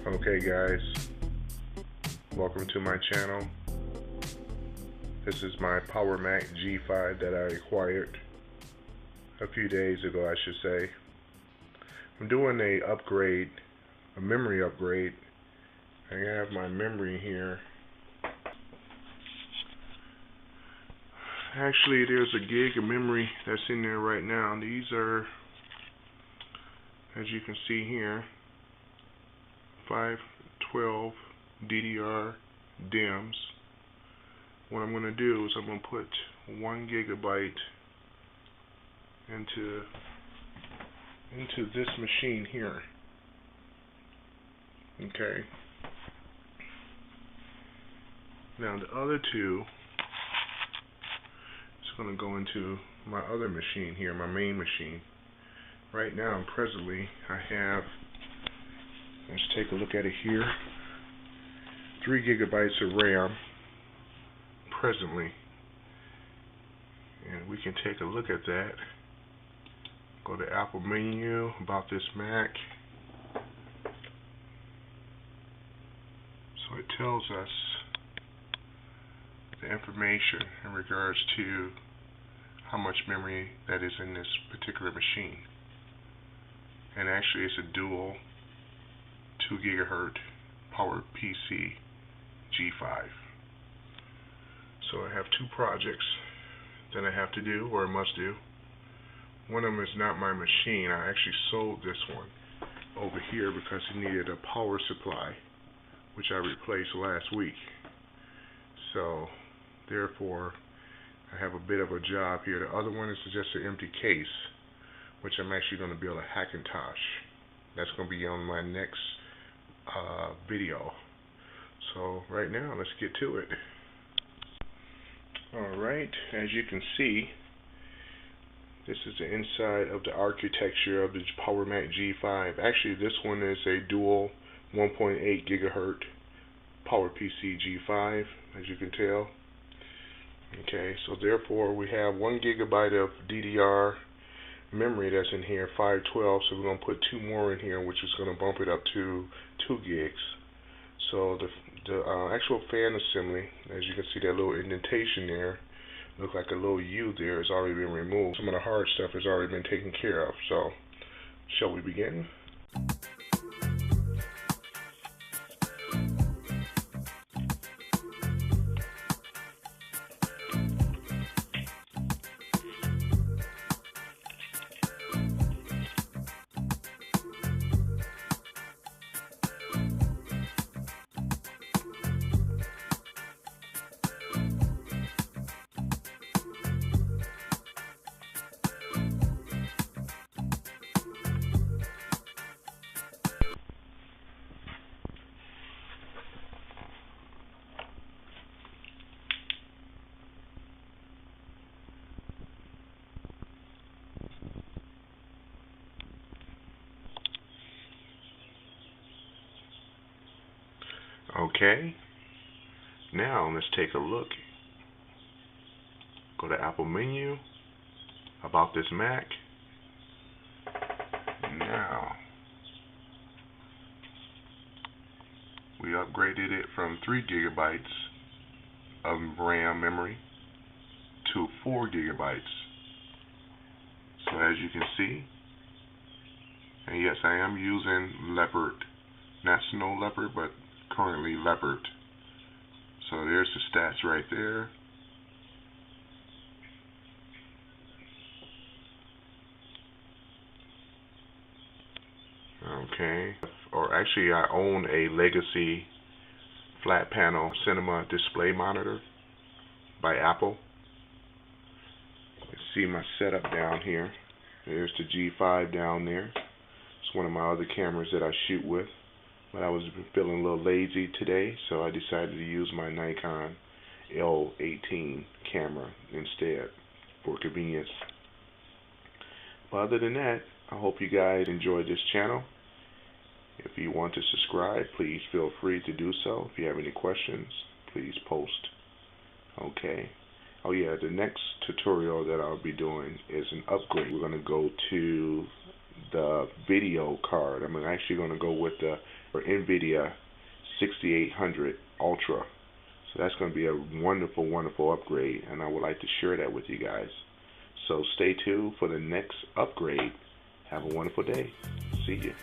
Okay guys, welcome to my channel. This is my PowerMac G5 that I acquired a few days ago, I should say. I'm doing a memory upgrade. I have my memory here. Actually, there's a gig of memory that's in there right now. These are, as you can see here, 512 DDR DIMMs. What I'm going to do is I'm going to put 1 gigabyte into this machine here. Okay. Now the other two is going to go into my other machine here, my main machine. Right now, presently, I have, let's take a look at it here, 3 gigabytes of RAM presently. And we can take a look at that. Go to Apple menu, about this Mac. So it tells us the information in regards to how much memory that is in this particular machine. And actually it's a dual 2 gigahertz PowerPC G5. So I have 2 projects that I have to do, or I must do. One of them is not my machine. I actually sold this one over here because it needed a power supply, which I replaced last week. So therefore I have a bit of a job here. The other one is just an empty case, which I'm actually going to build a Hackintosh. That's going to be on my next video. So right now, let's get to it. Alright, as you can see, this is the inside of the architecture of the PowerMac G5. Actually, this one is a dual 1.8 gigahertz PowerPC G5, as you can tell. Okay, so therefore we have 1 gigabyte of DDR memory that's in here, 512, so we're going to put 2 more in here, which is going to bump it up to 2 gigs. So the actual fan assembly, as you can see that little indentation there, look like a little U there, has already been removed. Some of the hard stuff has already been taken care of. So shall we begin? Okay, now let's take a look. Go to Apple menu, about this Mac. Now, we upgraded it from 3 gigabytes of RAM memory to 4 gigabytes. So as you can see, and yes, I am using Leopard, not Snow Leopard, but currently Leopard. So there's the stats right there. Okay, or actually I own a legacy flat panel cinema display monitor by Apple. You can see my setup down here. There's the G5 down there. It's one of my other cameras that I shoot with. But I was feeling a little lazy today, so I decided to use my Nikon L18 camera instead for convenience. But other than that, I hope you guys enjoyed this channel. If you want to subscribe, please feel free to do so. If you have any questions, please post. Okay. Oh yeah, the next tutorial that I'll be doing is an upgrade. We're going to go to the video card. I'm actually going to go with the for NVIDIA 6800 Ultra. So that's going to be a wonderful, wonderful upgrade, and I would like to share that with you guys. So stay tuned for the next upgrade. Have a wonderful day. See you.